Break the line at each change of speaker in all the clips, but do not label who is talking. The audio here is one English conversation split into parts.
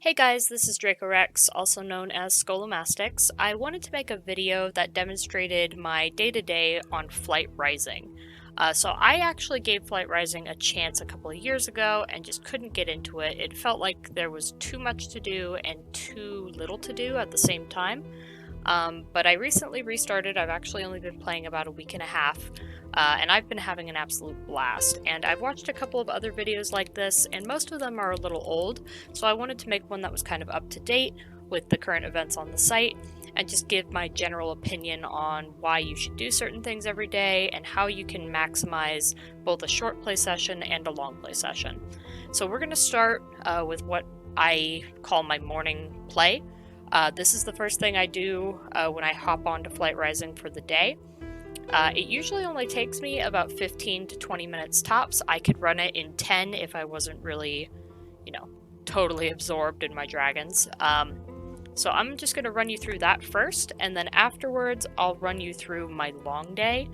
Hey guys, this is Dracorex, also known as Scolomastics. I wanted to make a video that demonstrated my day-to-day on Flight Rising. So I actually gave Flight Rising a chance a couple of years ago and just couldn't get into it. It felt like there was too much to do and too little to do at the same time. But I recently restarted. I've actually only been playing about a week and a half, and I've been having an absolute blast. And I've watched a couple of other videos like this, and most of them are a little old, so I wanted to make one that was kind of up to date with the current events on the site, and just give my general opinion on why you should do certain things every day and how you can maximize both a short play session and a long play session. So we're going to start with what I call my morning play. This is the first thing I do when I hop onto Flight Rising for the day. It usually only takes me about 15 to 20 minutes tops. I could run it in 10 if I wasn't really, you know, totally absorbed in my dragons. So I'm just going to run you through that first, and then afterwards I'll run you through my long day,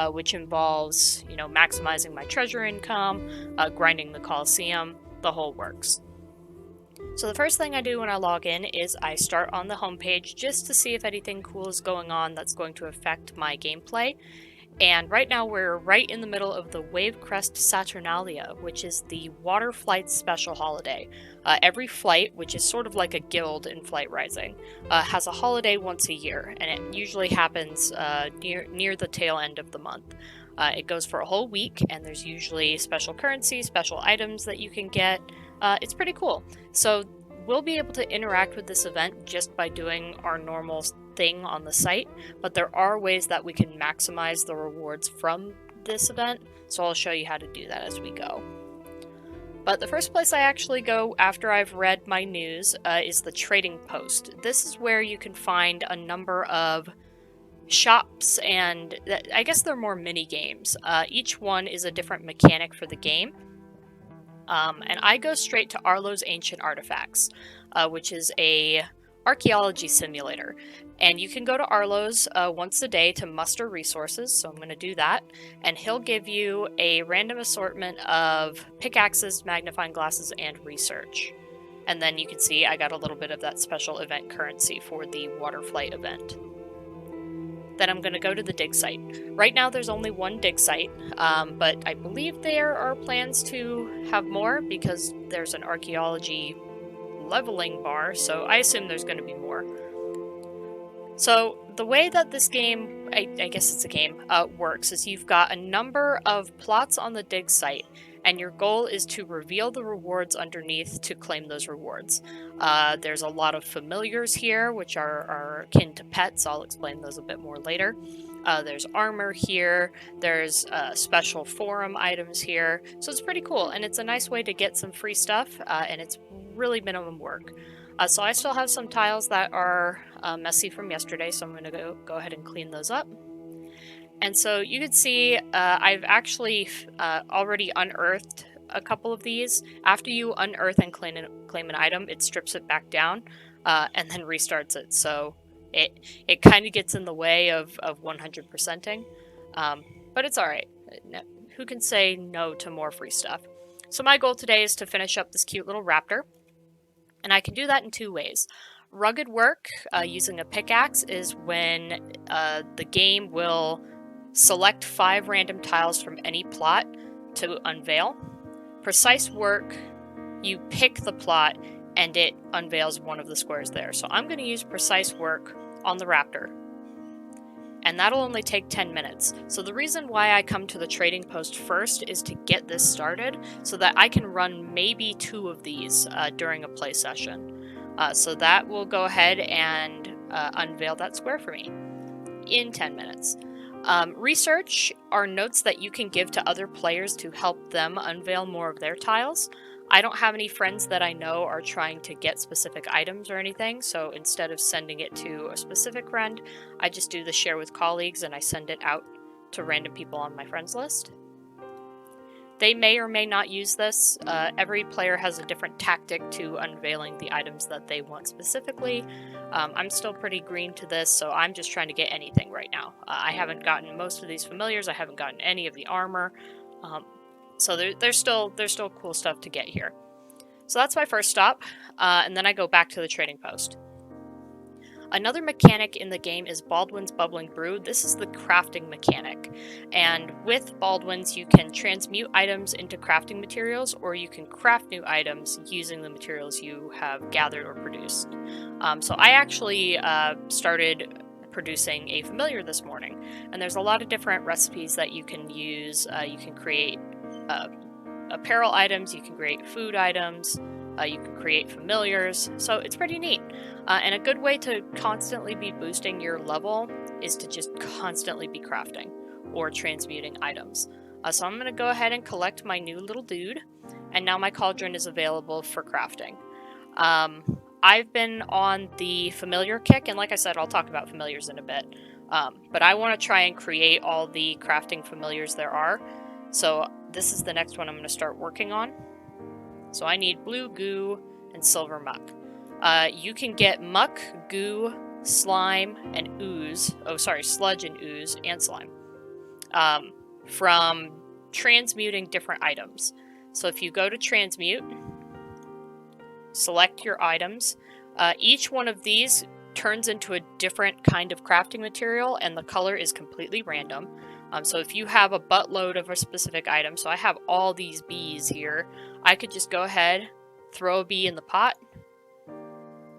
which involves, maximizing my treasure income, grinding the Colliseum, the whole works. So the first thing I do when I log in is I start on the homepage just to see if anything cool is going on that's going to affect my gameplay. And right now we're right in the middle of the Wavecrest Saturnalia, which is the Water Flight special holiday. Every flight, which is sort of like a guild in Flight Rising, has a holiday once a year, and it usually happens near the tail end of the month. It goes for a whole week, and there's usually special currency, special items that you can get. It's pretty cool. So we'll be able to interact with this event just by doing our normal thing on the site, but there are ways that we can maximize the rewards from this event, so I'll show you how to do that as we go. But the first place I actually go after I've read my news is the trading post. This is where you can find a number of shops, and I guess they're more mini games. Each one is a different mechanic for the game. And I go straight to Arlo's Ancient Artifacts, which is a archaeology simulator. And you can go to Arlo's once a day to muster resources, so I'm going to do that. And he'll give you a random assortment of pickaxes, magnifying glasses, and research. And then you can see I got a little bit of that special event currency for the water flight event. Then I'm going to go to the dig site. Right now there's only one dig site, but I believe there are plans to have more because there's an archaeology leveling bar, so I assume there's going to be more. So the way that this game, I guess it's a game, works is you've got a number of plots on the dig site, and your goal is to reveal the rewards underneath to claim those rewards. There's a lot of familiars here, which are akin to pets. I'll explain those a bit more later. There's armor here, there's special forum items here, so it's pretty cool, and it's a nice way to get some free stuff, and it's really minimum work. So I still have some tiles that are messy from yesterday, so I'm going to go ahead and clean those up. And so you can see I've actually already unearthed a couple of these. After you unearth and claim an item, it strips it back down and then restarts it. So it kind of gets in the way of 100%ing, but it's alright. Who can say no to more free stuff? So my goal today is to finish up this cute little raptor, and I can do that in two ways. Rugged work using a pickaxe is when the game will select 5 random tiles from any plot to unveil. Precise work, you pick the plot and it unveils one of the squares there. So I'm going to use precise work on the raptor, and that'll only take 10 minutes. So the reason why I come to the trading post first is to get this started so that I can run maybe 2 of these during a play session. So that will go ahead and unveil that square for me in 10 minutes. Research are notes that you can give to other players to help them unveil more of their tiles. I don't have any friends that I know are trying to get specific items or anything, so instead of sending it to a specific friend, I just do the share with colleagues and I send it out to random people on my friends list. They may or may not use this. Every player has a different tactic to unveiling the items that they want specifically. I'm still pretty green to this, so I'm just trying to get anything right now. I haven't gotten most of these familiars. I haven't gotten any of the armor. So there's still cool stuff to get here. So that's my first stop, and then I go back to the trading post. Another mechanic in the game is Baldwin's Bubbling Brew. This is the crafting mechanic, and with Baldwin's you can transmute items into crafting materials, or you can craft new items using the materials you have gathered or produced. So I actually started producing a familiar this morning, and there's a lot of different recipes that you can use. You can create apparel items, you can create food items, you can create familiars, so it's pretty neat. And a good way to constantly be boosting your level is to just constantly be crafting or transmuting items. So I'm going to go ahead and collect my new little dude, and now my cauldron is available for crafting. I've been on the familiar kick, and like I said, I'll talk about familiars in a bit. But I want to try and create all the crafting familiars there are. So this is the next one I'm going to start working on. So I need blue goo and silver muck. You can get muck, goo, slime, and ooze. Oh, sorry, sludge and ooze and slime. From transmuting different items. So if you go to transmute, select your items. Each one of these turns into a different kind of crafting material, and the color is completely random. So if you have a buttload of a specific item, so I have all these bees here, I could just go ahead, throw a bee in the pot,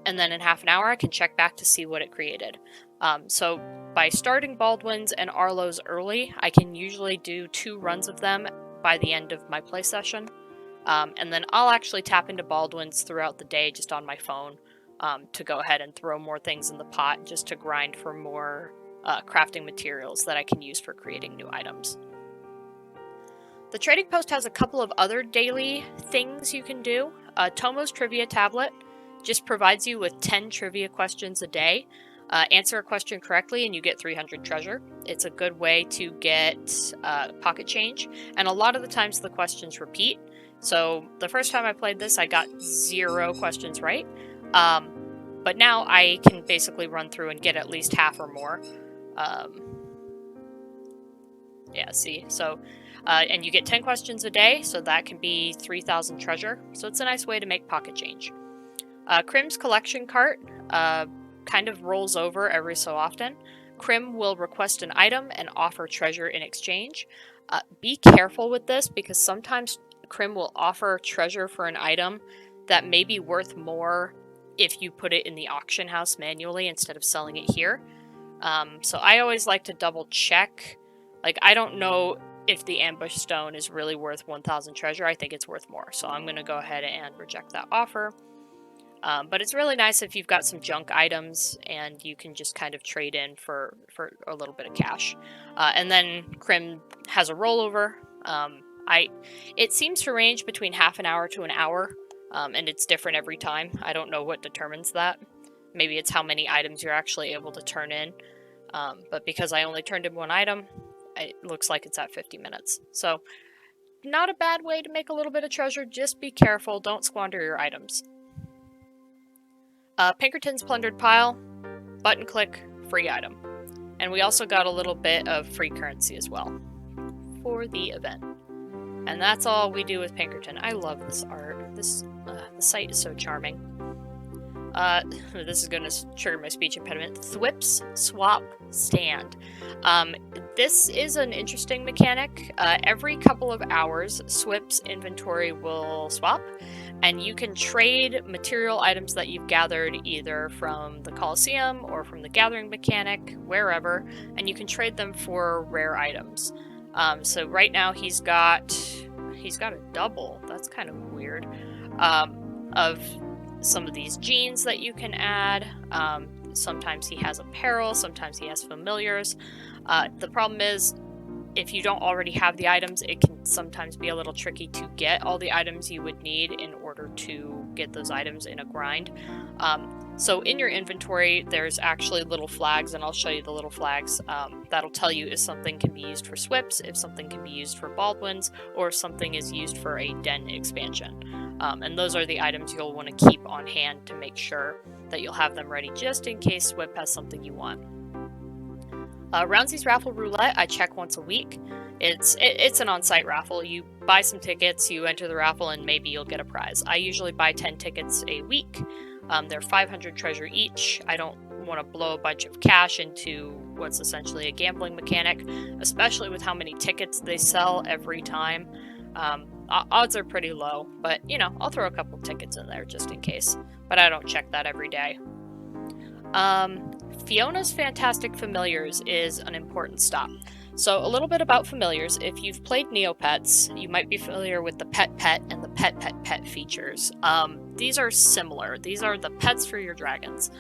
and then in half an hour I can check back to see what it created. So by starting Baldwin's and Arlo's early, I can usually do 2 runs of them by the end of my play session. And then I'll actually tap into Baldwin's throughout the day just on my phone to go ahead and throw more things in the pot just to grind for more crafting materials that I can use for creating new items. The trading post has a couple of other daily things you can do. Tomo's Trivia Tablet just provides you with 10 trivia questions a day. Answer a question correctly and you get 300 treasure. It's a good way to get pocket change, and a lot of the times the questions repeat. So the first time I played this, I got 0 questions right. But now I can basically run through and get at least half or more. Yeah, see? So, and you get 10 questions a day, so that can be 3,000 treasure. So it's a nice way to make pocket change. Crim's collection cart kind of rolls over every so often. Crim will request an item and offer treasure in exchange. Be careful with this, because sometimes Crim will offer treasure for an item that may be worth more if you put it in the auction house manually instead of selling it here. So I always like to double check. Like, I don't know if the ambush stone is really worth 1,000 treasure. I think it's worth more, so I'm going to go ahead and reject that offer. But it's really nice if you've got some junk items and you can just kind of trade in for a little bit of cash. And then Crim has a rollover. It seems to range between half an hour to an hour, and it's different every time. I don't know what determines that. Maybe it's how many items you're actually able to turn in. But because I only turned in 1 item, it looks like it's at 50 minutes. So not a bad way to make a little bit of treasure. Just be careful. Don't squander your items. Pinkerton's Plundered Pile, button click, free item. And we also got a little bit of free currency as well for the event. And that's all we do with Pinkerton. I love this art. The site is so charming. This is going to trigger my speech impediment. Thwips Swap Stand. This is an interesting mechanic. Every couple of hours, Swip's inventory will swap, and you can trade material items that you've gathered either from the Colliseum or from the gathering mechanic, wherever, and you can trade them for rare items. So right now he's got a double. That's kind of weird. Of some of these jeans that you can add. Sometimes he has apparel, sometimes he has familiars. The problem is, if you don't already have the items, it can sometimes be a little tricky to get all the items you would need in order to get those items in a grind. So in your inventory, there's actually little flags, and I'll show you the little flags. That'll tell you if something can be used for Swips, if something can be used for Baldwin's, or if something is used for a den expansion. And those are the items you'll want to keep on hand to make sure that you'll have them ready just in case Swip has something you want. Roundsy's Raffle Roulette, I check once a week. It's an on-site raffle. You buy some tickets, you enter the raffle, and maybe you'll get a prize. I usually buy 10 tickets a week. They're 500 treasure each. I don't want to blow a bunch of cash into what's essentially a gambling mechanic, especially with how many tickets they sell every time. Odds are pretty low, but you know, I'll throw a couple tickets in there just in case, but I don't check that every day. Fiona's Fantastic Familiars is an important stop. So a little bit about familiars. If you've played Neopets, you might be familiar with the Pet Pet and the Pet Pet Pet features. These are similar. These are the pets for your dragons.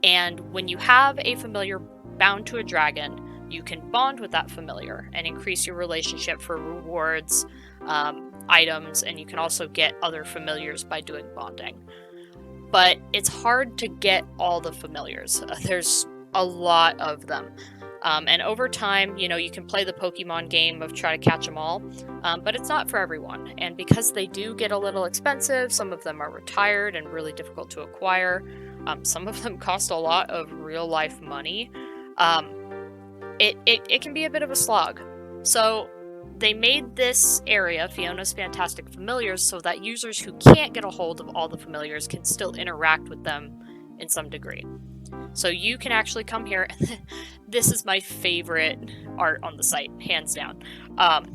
And when you have a familiar bound to a dragon, you can bond with that familiar and increase your relationship for rewards, items, and you can also get other familiars by doing bonding. But it's hard to get all the familiars. There's a lot of them. And over time, you know, you can play the Pokemon game of try to catch them all, but it's not for everyone. And because they do get a little expensive, some of them are retired and really difficult to acquire. Some of them cost a lot of real life money. It can be a bit of a slog. So they made this area, Fiona's Fantastic Familiars, so that users who can't get a hold of all the familiars can still interact with them in some degree. So you can actually come here. This is my favorite art on the site, hands down.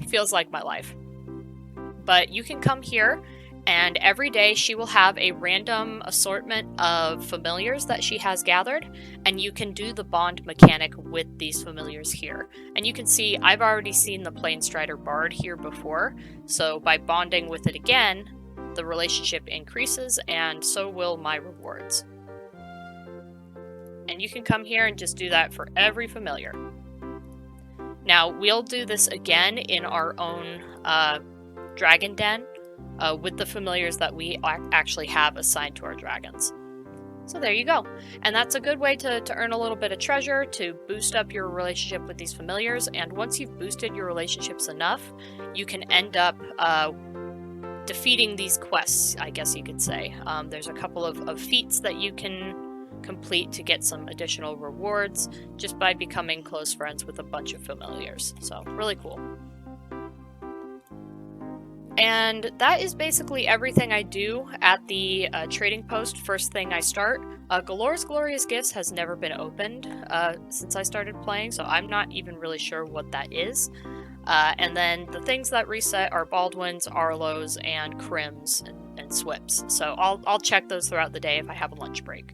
Feels like my life. But you can come here, and every day she will have a random assortment of familiars that she has gathered, and you can do the bond mechanic with these familiars here. And you can see I've already seen the Planestrider Bard here before, so by bonding with it again, the relationship increases, and so will my rewards. And you can come here and just do that for every familiar. Now, we'll do this again in our own dragon den with the familiars that we actually have assigned to our dragons. So there you go. And that's a good way to earn a little bit of treasure, to boost up your relationship with these familiars. And once you've boosted your relationships enough, you can end up defeating these quests, I guess you could say. There's a couple of feats that you can complete to get some additional rewards just by becoming close friends with a bunch of familiars. So really cool. And that is basically everything I do at the trading post first thing I start. Galore's Glorious Gifts has never been opened since I started playing, so I'm not even really sure what that is. And then the things that reset are Baldwins, Arlos, and Crims and Swips. So I'll check those throughout the day if I have a lunch break.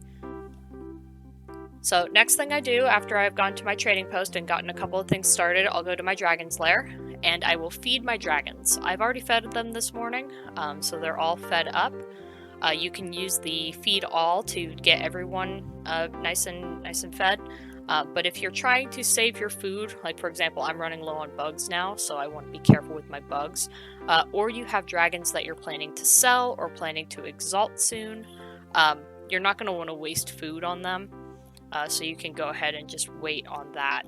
So next thing I do after I've gone to my trading post and gotten a couple of things started, I'll go to my dragon's lair and I will feed my dragons. I've already fed them this morning, so they're all fed up. You can use the feed all to get everyone nice and fed. But if you're trying to save your food, like for example, I'm running low on bugs now, so I want to be careful with my bugs, or you have dragons that you're planning to sell or planning to exalt soon, you're not going to want to waste food on them. So you can go ahead and just wait on that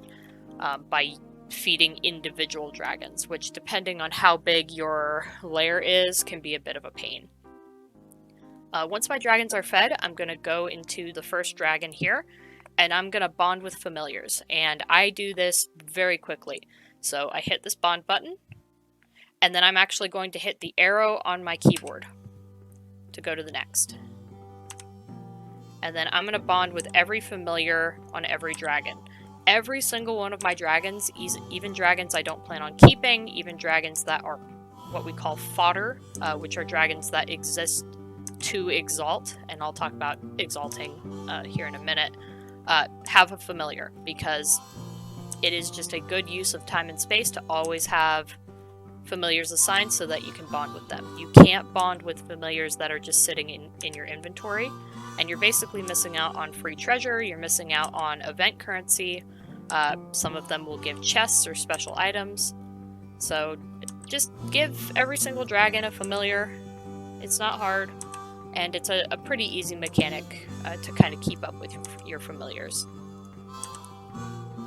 by feeding individual dragons, which depending on how big your lair is, can be a bit of a pain. Once my dragons are fed, I'm going to go into the first dragon here, and I'm going to bond with familiars. And I do this very quickly. So I hit this bond button, and then I'm actually going to hit the arrow on my keyboard to go to the next. And then I'm going to bond with every familiar on every dragon. Every single one of my dragons, even dragons I don't plan on keeping, even dragons that are what we call fodder, which are dragons that exist to exalt, and I'll talk about exalting here in a minute, have a familiar, because it is just a good use of time and space to always have familiars assigned so that you can bond with them. You can't bond with familiars that are just sitting in your inventory, and you're basically missing out on free treasure, you're missing out on event currency, some of them will give chests or special items, so just give every single dragon a familiar. It's not hard, and it's a pretty easy mechanic to kind of keep up with your familiars.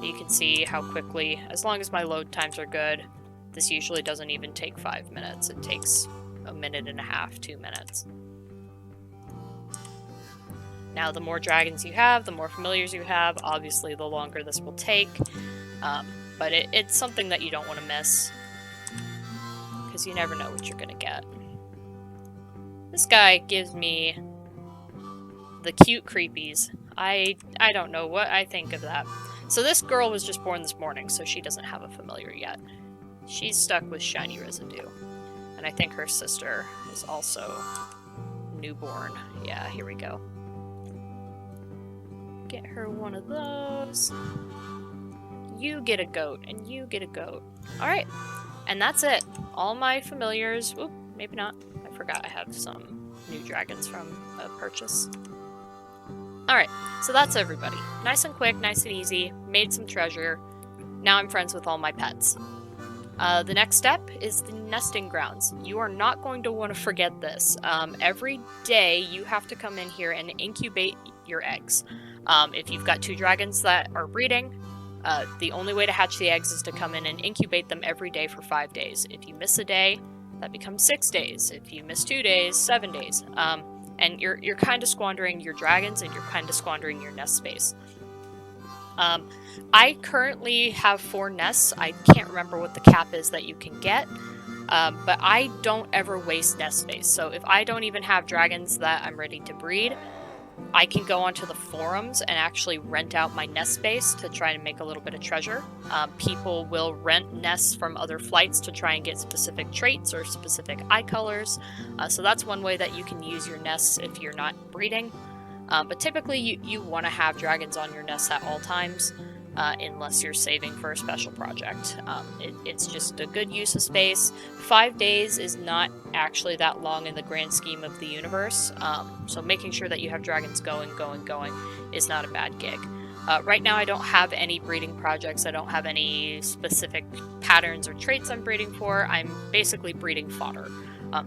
You can see how quickly, as long as my load times are good, this usually doesn't even take 5 minutes. It takes a minute and a half, 2 minutes. Now, the more dragons you have, the more familiars you have, obviously the longer this will take. But it's something that you don't want to miss, because because you never know what you're gonna get. This guy gives me the cute creepies. I don't know what I think of that. So this girl was just born this morning, so she doesn't have a familiar yet. She's stuck with shiny residue. And I think her sister is also newborn. Yeah, here we go. Get her one of those. You get a goat, and you get a goat. Alright, and that's it. All my familiars. Oop, maybe not. I forgot I have some new dragons from a purchase. Alright, so that's everybody. Nice and quick, nice and easy. Made some treasure. Now I'm friends with all my pets. The next step is the nesting grounds. You are not going to want to forget this. Every day you have to come in here and incubate your eggs. If you've got 2 dragons that are breeding, the only way to hatch the eggs is to come in and incubate them every day for 5 days. If you miss a day, that becomes 6 days. If you miss 2 days, 7 days. And you're kind of squandering your dragons, and you're kind of squandering your nest space. I currently have 4 nests. I can't remember what the cap is that you can get, but I don't ever waste nest space. So if I don't even have dragons that I'm ready to breed, I can go onto the forums and actually rent out my nest space to try and make a little bit of treasure. People will rent nests from other flights to try and get specific traits or specific eye colors. So that's one way that you can use your nests if you're not breeding. But typically you want to have dragons on your nests at all times, unless you're saving for a special project. It's just a good use of space. 5 days is not actually that long in the grand scheme of the universe, so making sure that you have dragons going is not a bad gig. Right now I don't have any breeding projects. I don't have any specific patterns or traits I'm breeding for. I'm basically breeding fodder.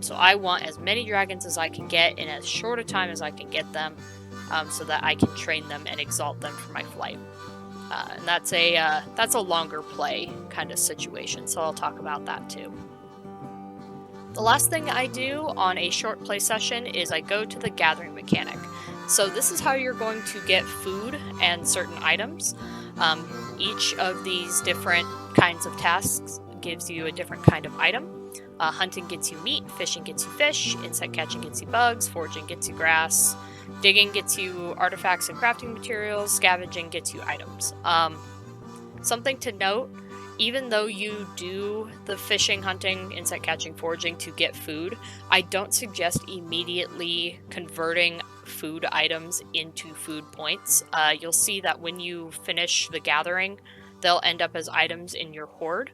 So I want as many dragons as I can get in as short a time as I can get them, so that I can train them and exalt them for my flight. And that's a longer play kind of situation, so I'll talk about that too. The last thing I do on a short play session is I go to the gathering mechanic. So this is how you're going to get food and certain items. Each of these different kinds of tasks gives you a different kind of item. Hunting gets you meat, fishing gets you fish, insect catching gets you bugs, foraging gets you grass, digging gets you artifacts and crafting materials, scavenging gets you items. Something to note, even though you do the fishing, hunting, insect catching, foraging to get food, I don't suggest immediately converting food items into food points. You'll see that when you finish the gathering, they'll end up as items in your hoard.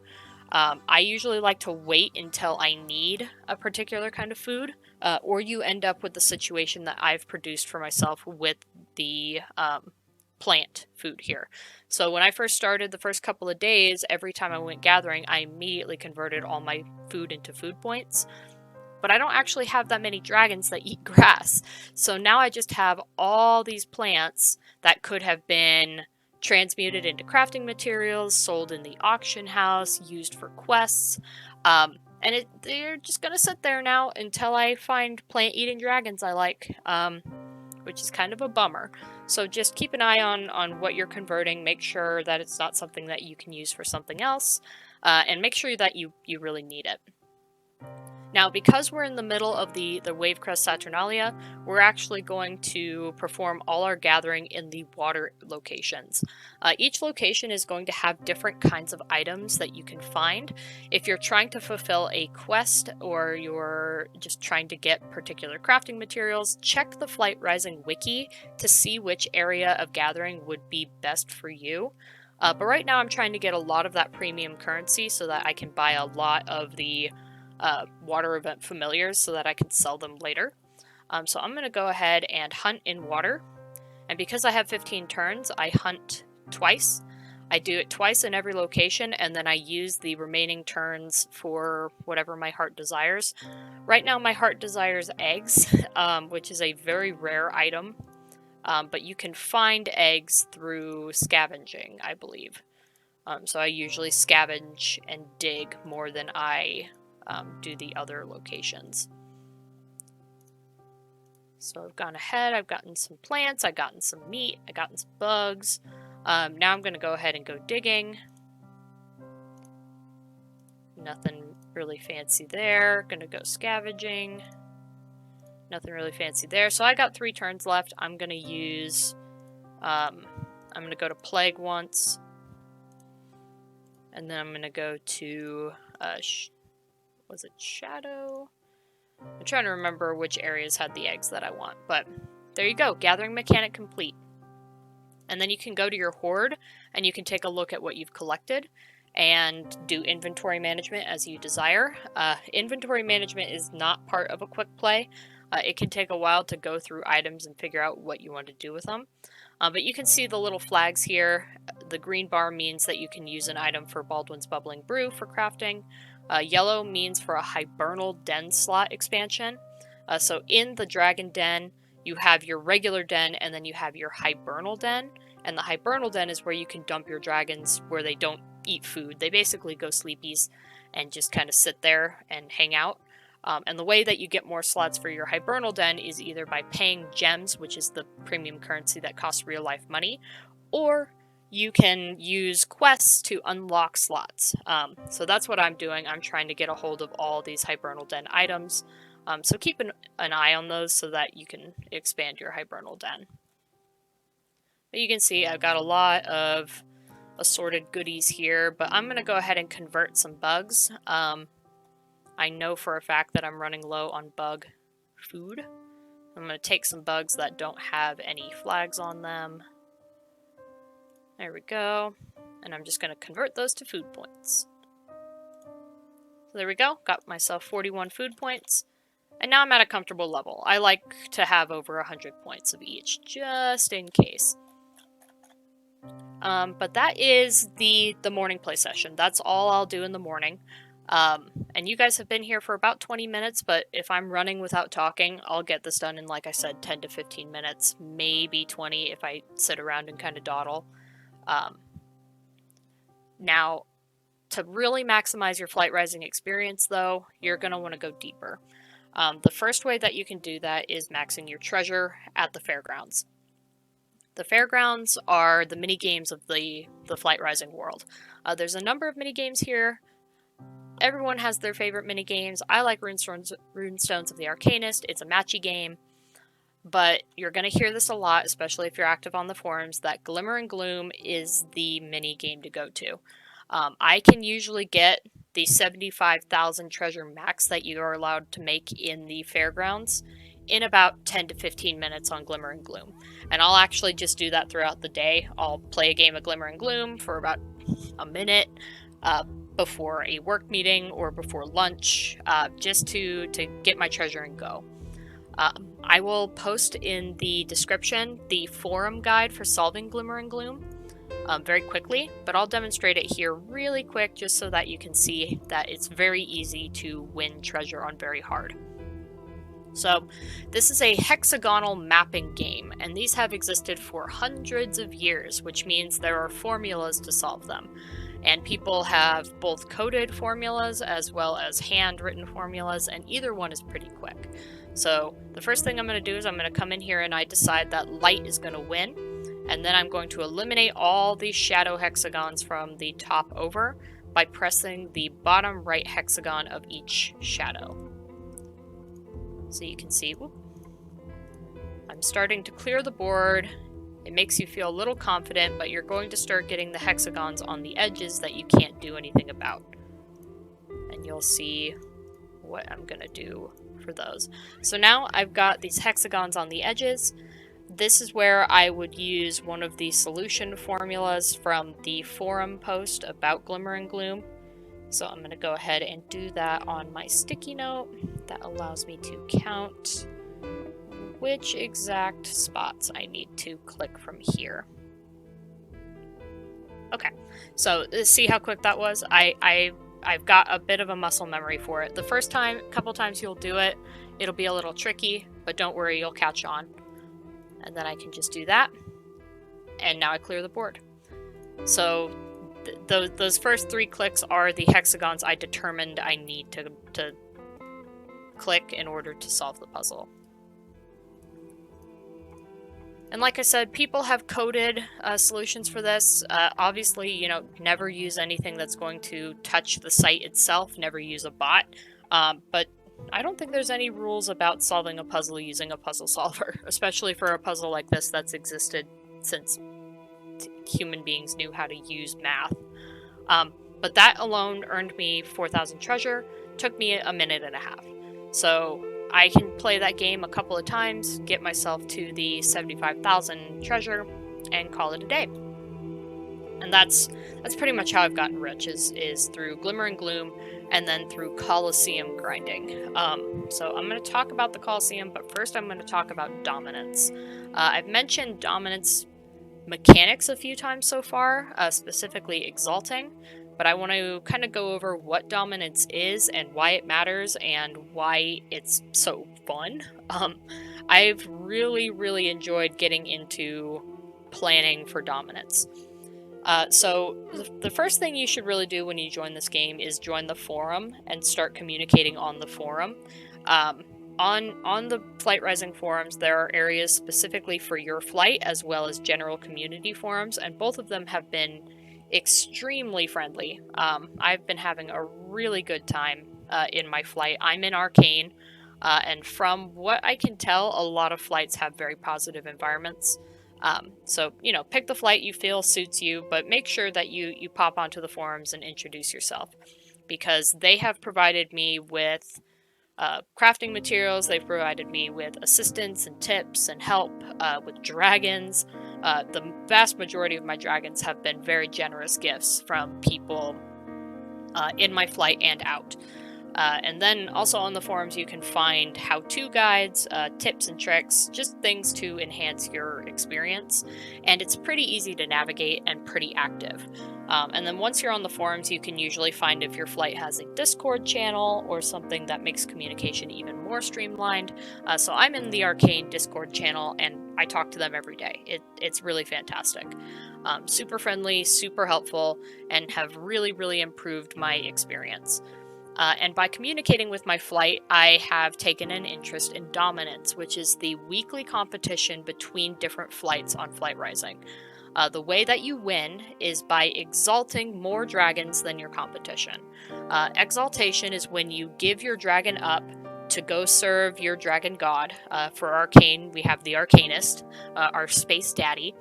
I usually like to wait until I need a particular kind of food, or you end up with the situation that I've produced for myself with the plant food here. So when I first started, the first couple of days, every time I went gathering, I immediately converted all my food into food points. But I don't actually have that many dragons that eat grass. So now I just have all these plants that could have been transmuted into crafting materials, sold in the auction house, used for quests, and they're just gonna sit there now until I find plant-eating dragons I like, which is kind of a bummer. So just keep an eye on what you're converting, make sure that it's not something that you can use for something else, and make sure that you really need it. Now, because we're in the middle of the Wavecrest Saturnalia, we're actually going to perform all our gathering in the water locations. Each location is going to have different kinds of items that you can find. If you're trying to fulfill a quest or you're just trying to get particular crafting materials, check the Flight Rising wiki to see which area of gathering would be best for you. But right now I'm trying to get a lot of that premium currency so that I can buy a lot of the water event familiars so that I can sell them later. So I'm going to go ahead and hunt in water. And because I have 15 turns, I hunt twice. I do it twice in every location, and then I use the remaining turns for whatever my heart desires. Right now my heart desires eggs, which is a very rare item. But you can find eggs through scavenging, I believe. So I usually scavenge and dig more than I do the other locations. So I've gone ahead, I've gotten some plants, I've gotten some meat, I've gotten some bugs. Now I'm going to go ahead and go digging. Nothing really fancy there. Gonna go scavenging. Nothing really fancy there. So I got 3 turns left. I'm gonna use, I'm gonna go to Plague once. And then I'm gonna go to, was it Shadow? I'm trying to remember which areas had the eggs that I want. But there you go, gathering mechanic complete. And then you can go to your hoard and you can take a look at what you've collected and do inventory management as you desire. Inventory management is not part of a quick play. It can take a while to go through items and figure out what you want to do with them. But you can see the little flags here. The green bar means that you can use an item for Baldwin's Bubbling Brew for crafting. Yellow means for a Hibernal Den slot expansion. So in the Dragon Den, you have your regular den, and then you have your Hibernal Den. And the Hibernal Den is where you can dump your dragons where they don't eat food. They basically go sleepies and just kind of sit there and hang out. And the way that you get more slots for your Hibernal Den is either by paying gems, which is the premium currency that costs real life money, or you can use quests to unlock slots. So that's what I'm doing. I'm trying to get a hold of all these Hibernal Den items. So keep an eye on those so that you can expand your Hibernal Den. But you can see I've got a lot of assorted goodies here, but I'm going to go ahead and convert some bugs. I know for a fact that I'm running low on bug food. I'm going to take some bugs that don't have any flags on them. There we go. And I'm just going to convert those to food points. So there we go. Got myself 41 food points. And now I'm at a comfortable level. I like to have over 100 points of each, just in case. But that is the morning play session. That's all I'll do in the morning. And you guys have been here for about 20 minutes, but if I'm running without talking, I'll get this done in, like I said, 10 to 15 minutes, maybe 20 if I sit around and kind of dawdle. Now, to really maximize your Flight Rising experience, though, you're going to want to go deeper. The first way that you can do that is maxing your treasure at the Fairgrounds. The Fairgrounds are the mini-games of the Flight Rising world. There's a number of mini-games here. Everyone has their favorite mini-games. I like Runestones of the Arcanist. It's a matchy game. But you're going to hear this a lot, especially if you're active on the forums, that Glimmer and Gloom is the mini-game to go to. I can usually get the 75,000 treasure max that you are allowed to make in the Fairgrounds in about 10 to 15 minutes on Glimmer and Gloom. And I'll actually just do that throughout the day. I'll play a game of Glimmer and Gloom for about a minute before a work meeting or before lunch, just to get my treasure and go. I will post in the description the forum guide for solving Glimmer and Gloom very quickly, but I'll demonstrate it here really quick just so that you can see that it's very easy to win treasure on very hard. So this is a hexagonal mapping game, and these have existed for hundreds of years, which means there are formulas to solve them. And people have both coded formulas as well as handwritten formulas, and either one is pretty quick. So the first thing I'm going to do is I'm going to come in here and I decide that light is going to win, and then I'm going to eliminate all these shadow hexagons from the top over by pressing the bottom right hexagon of each shadow. So you can see, whoop, I'm starting to clear the board. It makes you feel a little confident, but you're going to start getting the hexagons on the edges that you can't do anything about. And you'll see what I'm going to do for those. So now I've got these hexagons on the edges. This is where I would use one of the solution formulas from the forum post about Glimmer and Gloom. So I'm going to go ahead and do that on my sticky note. That allows me to count which exact spots I need to click from here. Okay, so see how quick that was? I've got a bit of a muscle memory for it. The first couple times you'll do it, it'll be a little tricky, but don't worry, you'll catch on. And then I can just do that, and now I clear the board. So those first 3 clicks are the hexagons I determined I need to click in order to solve the puzzle. And like I said, people have coded solutions for this. Obviously, never use anything that's going to touch the site itself, never use a bot. But I don't think there's any rules about solving a puzzle using a puzzle solver, especially for a puzzle like this that's existed since human beings knew how to use math. But that alone earned me 4,000 treasure, took me a minute and a half. So I can play that game a couple of times, get myself to the 75,000 treasure, and call it a day. And that's pretty much how I've gotten rich, is through Glimmer and Gloom, and then through Colliseum grinding. So I'm going to talk about the Colliseum, but first I'm going to talk about dominance. I've mentioned dominance mechanics a few times so far, specifically exalting, but I want to kind of go over what dominance is and why it matters and why it's so fun. I've really enjoyed getting into planning for dominance. So the first thing you should really do when you join this game is join the forum and start communicating on the forum. On the Flight Rising forums, there are areas specifically for your flight as well as general community forums, and both of them have been extremely friendly. I've been having a really good time in my flight. I'm in Arcane, and from what I can tell, a lot of flights have very positive environments. So, pick the flight you feel suits you, but make sure that you pop onto the forums and introduce yourself, because they have provided me with crafting materials. They've provided me with assistance and tips and help with dragons. The vast majority of my dragons have been very generous gifts from people in my flight and out. And then also on the forums you can find how-to guides, tips and tricks, just things to enhance your experience. And it's pretty easy to navigate and pretty active. And then once you're on the forums, you can usually find if your flight has a Discord channel or something that makes communication even more streamlined. So I'm in the Arcane Discord channel and I talk to them every day. It's really fantastic. Super friendly, super helpful, and have really improved my experience. And by communicating with my flight, I have taken an interest in dominance, which is the weekly competition between different flights on Flight Rising. The way that you win is by exalting more dragons than your competition. Exaltation is when you give your dragon up to go serve your dragon god. For Arcane, we have the Arcanist, our space daddy,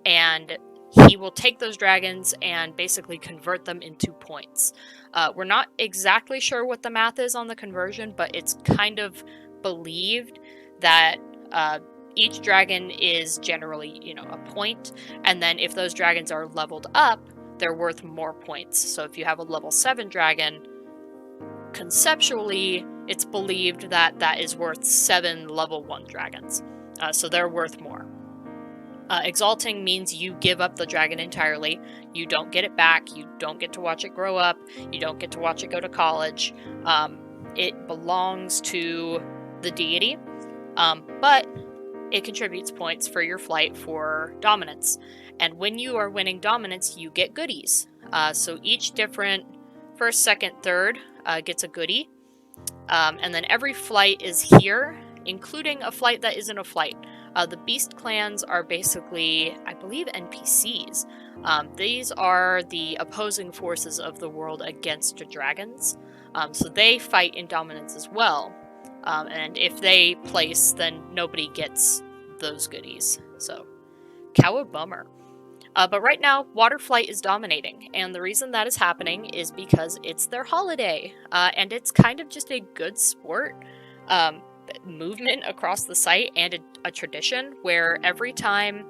and he will take those dragons and basically convert them into points. We're not exactly sure what the math is on the conversion, but it's kind of believed that each dragon is generally, a point, and then if those dragons are leveled up, they're worth more points. So if you have a level 7 dragon, conceptually, it's believed that that is worth 7 level 1 dragons. So they're worth more. Exalting means you give up the dragon entirely. You don't get it back. You don't get to watch it grow up. You don't get to watch it go to college. It belongs to the deity, but it contributes points for your flight for dominance. And when you are winning dominance, you get goodies. So each different first, second, third gets a goodie. And then every flight is here, including a flight that isn't a flight. The beast clans are basically, I believe, NPCs. These are the opposing forces of the world against the dragons. So they fight in dominance as well. And if they place, then nobody gets those goodies. So, cowabummer. But right now, Waterflight is dominating, and the reason that is happening is because it's their holiday, and it's kind of just a good sport movement across the site and a tradition where every time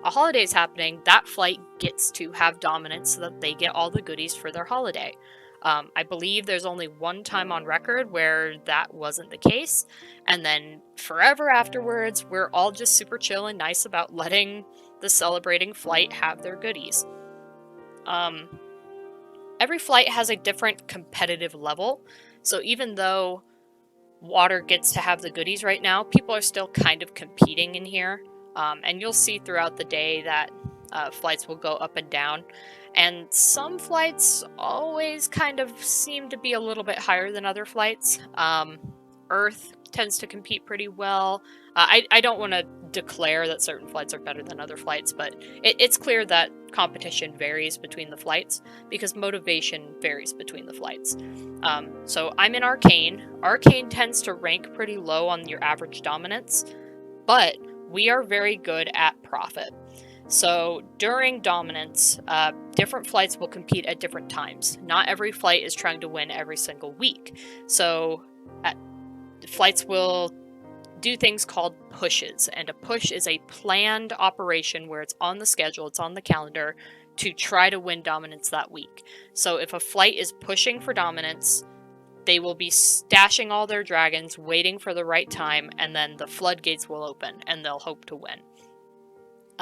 a holiday is happening, that flight gets to have dominance so that they get all the goodies for their holiday. I believe there's only one time on record where that wasn't the case, and then forever afterwards, we're all just super chill and nice about letting the celebrating flight have their goodies. Every flight has a different competitive level, so even though water gets to have the goodies right now, people are still kind of competing in here, and you'll see throughout the day that flights will go up and down, and some flights always kind of seem to be a little bit higher than other flights. Earth tends to compete pretty well. I don't want to declare that certain flights are better than other flights, but it's clear that competition varies between the flights because motivation varies between the flights. So I'm in Arcane. Arcane tends to rank pretty low on your average dominance, but we are very good at profit. So during dominance, different flights will compete at different times. Not every flight is trying to win every single week. So flights will do things called pushes, and a push is a planned operation where it's on the schedule, it's on the calendar to try to win dominance that week. So if a flight is pushing for dominance, they will be stashing all their dragons, waiting for the right time, and then the floodgates will open and they'll hope to win.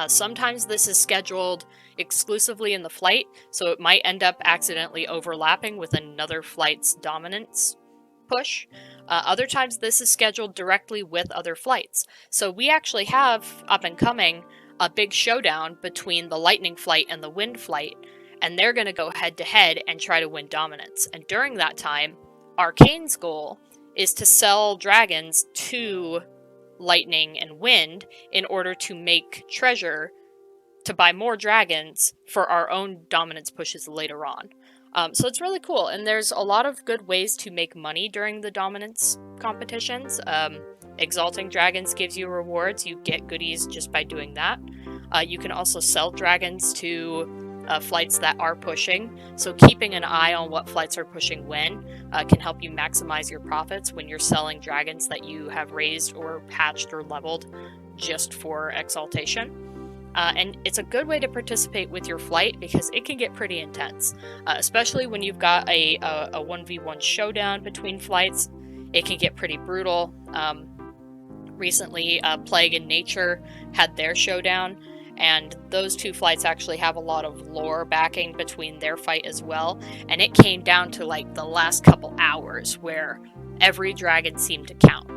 Sometimes this is scheduled exclusively in the flight, so it might end up accidentally overlapping with another flight's dominance push. Other times this is scheduled directly with other flights. So we actually have, up and coming, a big showdown between the lightning flight and the wind flight, and they're going to go head to head and try to win dominance. And during that time, Arcane's goal is to sell dragons to lightning and wind in order to make treasure to buy more dragons for our own dominance pushes later on. So it's really cool, and there's a lot of good ways to make money during the dominance competitions. Exalting dragons gives you rewards. You get goodies just by doing that. You can also sell dragons to flights that are pushing, so keeping an eye on what flights are pushing when can help you maximize your profits when you're selling dragons that you have raised or hatched or leveled just for exaltation. And it's a good way to participate with your flight because it can get pretty intense, especially when you've got a 1v1 showdown between flights. It can get pretty brutal. Recently, Plague and Nature had their showdown, and those two flights actually have a lot of lore backing between their fight as well, and it came down to like the last couple hours where every dragon seemed to count.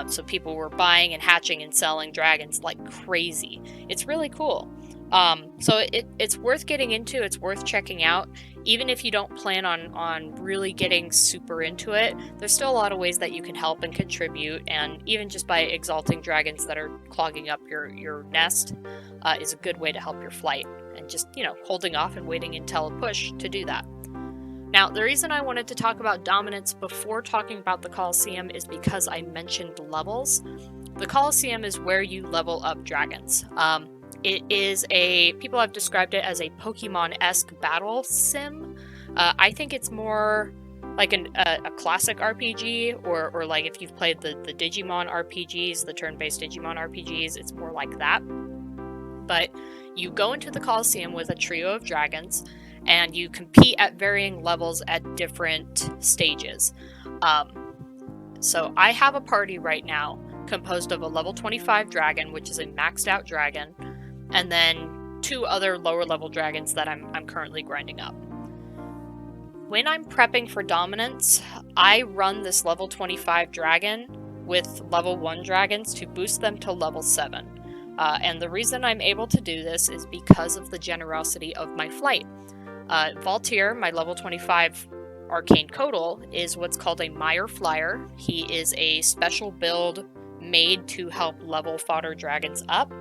So people were buying and hatching and selling dragons like crazy. It's really cool. So it's worth getting into, it's worth checking out. Even if you don't plan on really getting super into it, there's still a lot of ways that you can help and contribute, and even just by exalting dragons that are clogging up your nest is a good way to help your flight, and just, holding off and waiting until a push to do that. Now, the reason I wanted to talk about dominance before talking about the Colliseum is because I mentioned levels. The Colliseum is where you level up dragons. It is people have described it as a Pokemon-esque battle sim. I think it's more like a classic RPG, or like if you've played the Digimon RPGs, the turn-based Digimon RPGs, it's more like that. But you go into the Colosseum with a trio of dragons, and you compete at varying levels at different stages. So I have a party right now composed of a level 25 dragon, which is a maxed out dragon, and then 2 other lower level dragons that I'm currently grinding up. When I'm prepping for dominance, I run this level 25 dragon with level 1 dragons to boost them to level 7. And the reason I'm able to do this is because of the generosity of my flight. Valtier, my level 25 Arcane Codal, is what's called a Mire Flyer. He is a special build made to help level fodder dragons up.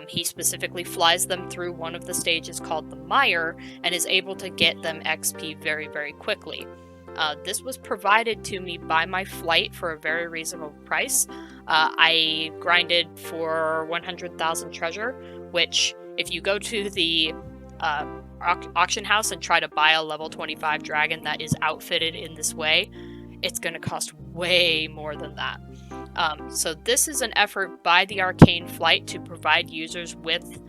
He specifically flies them through one of the stages called the Mire and is able to get them XP very, very quickly. This was provided to me by my flight for a very reasonable price. I grinded for 100,000 treasure, which if you go to the auction house and try to buy a level 25 dragon that is outfitted in this way, it's going to cost way more than that. So this is an effort by the Arcane Flight to provide users with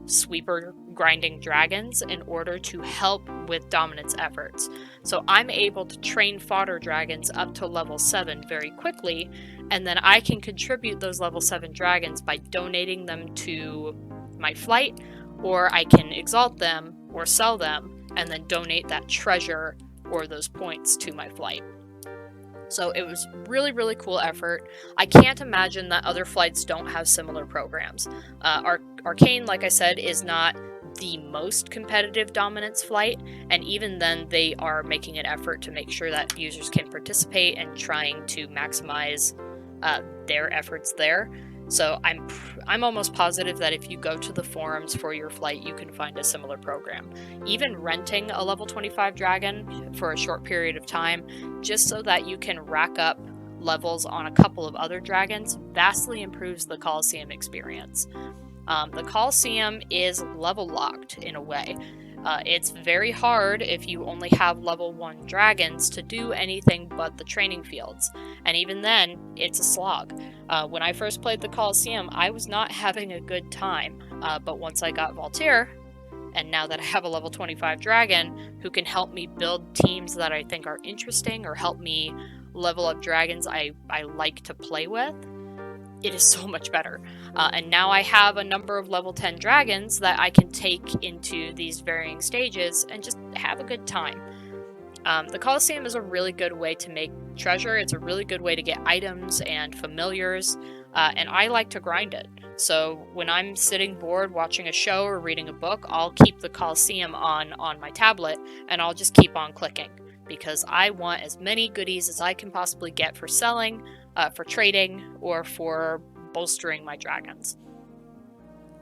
sweeper grinding dragons in order to help with dominance efforts. So I'm able to train fodder dragons up to level 7 very quickly, and then I can contribute those level 7 dragons by donating them to my flight, or I can exalt them or sell them and then donate that treasure or those points to my flight. So it was really, really cool effort. I can't imagine that other flights don't have similar programs. Arcane, like I said, is not the most competitive dominance flight, and even then they are making an effort to make sure that users can participate and trying to maximize their efforts there. So I'm almost positive that if you go to the forums for your flight, you can find a similar program. Even renting a level 25 dragon for a short period of time, just so that you can rack up levels on a couple of other dragons, vastly improves the Colliseum experience. The Colliseum is level locked in a way. It's very hard if you only have level 1 dragons to do anything but the training fields, and even then, it's a slog. When I first played the Colosseum, I was not having a good time, but once I got Valtyr, and now that I have a level 25 dragon who can help me build teams that I think are interesting or help me level up dragons I like to play with, it is so much better. And now I have a number of level 10 dragons that I can take into these varying stages and just have a good time. The Colosseum is a really good way to make treasure. It's a really good way to get items and familiars, and I like to grind it. So when I'm sitting bored watching a show or reading a book, I'll keep the Colosseum on my tablet, and I'll just keep on clicking, because I want as many goodies as I can possibly get for selling, for trading, or for bolstering my dragons.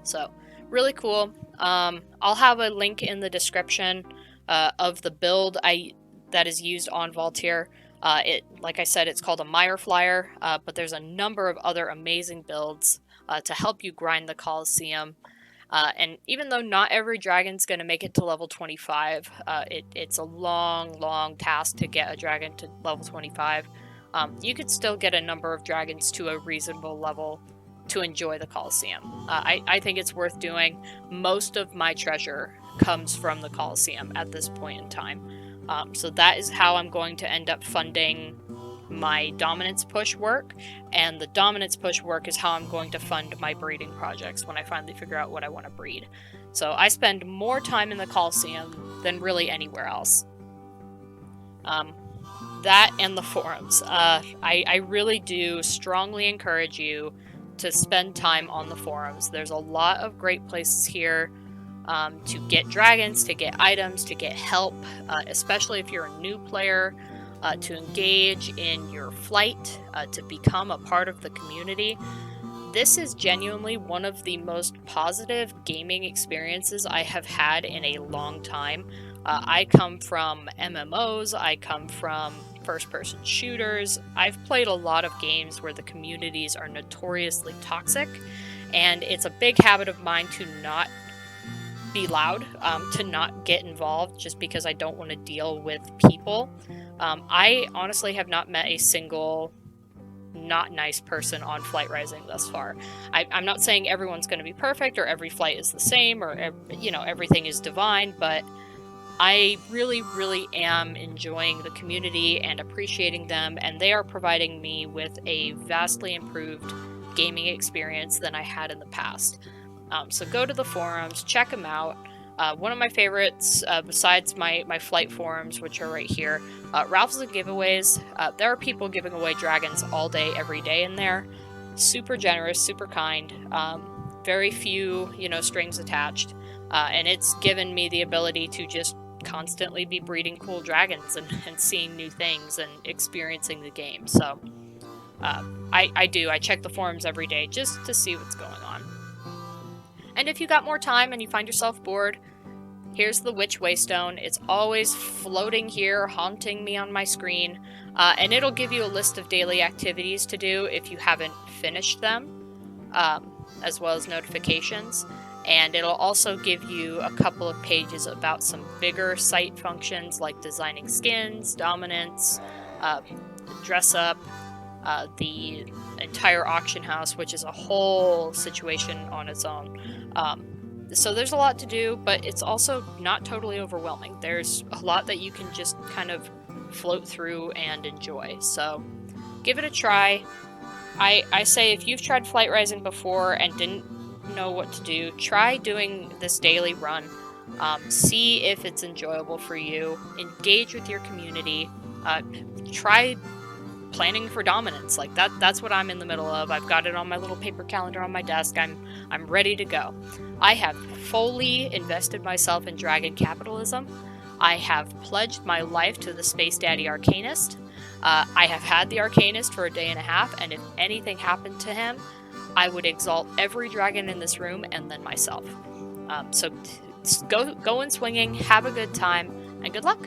So, really cool. I'll have a link in the description of the build that is used on Valtyr. Like I said, it's called a Mire Flyer, but there's a number of other amazing builds to help you grind the Colosseum. And even though not every dragon's going to make it to level 25, it's a long task to get a dragon to level 25. You could still get a number of dragons to a reasonable level to enjoy the Colosseum. I think it's worth doing. Most of my treasure comes from the Colosseum at this point in time. So that is how I'm going to end up funding my dominance push work, and the dominance push work is how I'm going to fund my breeding projects when I finally figure out what I want to breed. So I spend more time in the Colosseum than really anywhere else. That and the forums. I really do strongly encourage you to spend time on the forums. There's a lot of great places here to get dragons, to get items, to get help, especially if you're a new player, to engage in your flight, to become a part of the community. This is genuinely one of the most positive gaming experiences I have had in a long time. I come from MMOs, I come from first-person shooters. I've played a lot of games where the communities are notoriously toxic, and it's a big habit of mine to not be loud, to not get involved just because I don't want to deal with people. I honestly have not met a single not nice person on Flight Rising thus far. I'm not saying everyone's going to be perfect or every flight is the same or everything is divine, but I really am enjoying the community and appreciating them, and they are providing me with a vastly improved gaming experience than I had in the past. So go to the forums, check them out. One of my favorites, besides my flight forums, which are right here, Raffles and Giveaways. There are people giving away dragons all day, every day in there. Super generous, super kind. Very few, strings attached. And it's given me the ability to just constantly be breeding cool dragons and seeing new things and experiencing the game. So I check the forums every day just to see what's going on. And if you got more time and you find yourself bored, here's the Witch Waystone. It's always floating here, haunting me on my screen, and it'll give you a list of daily activities to do if you haven't finished them, as well as notifications. And it'll also give you a couple of pages about some bigger site functions like designing skins, dominance, dress up, the entire auction house, which is a whole situation on its own. So there's a lot to do, but it's also not totally overwhelming. There's a lot that you can just kind of float through and enjoy. So give it a try. I say if you've tried Flight Rising before and didn't know what to do, try doing this daily run. See if it's enjoyable for you. Engage with your community. Try planning for dominance. Like that's what I'm in the middle of. I've got it on my little paper calendar on my desk. I'm ready to go. I have fully invested myself in dragon capitalism. I have pledged my life to the Space Daddy Arcanist. I have had the Arcanist for a day and a half, and if anything happened to him, I would exalt every dragon in this room and then myself. So go in swinging, have a good time, and good luck.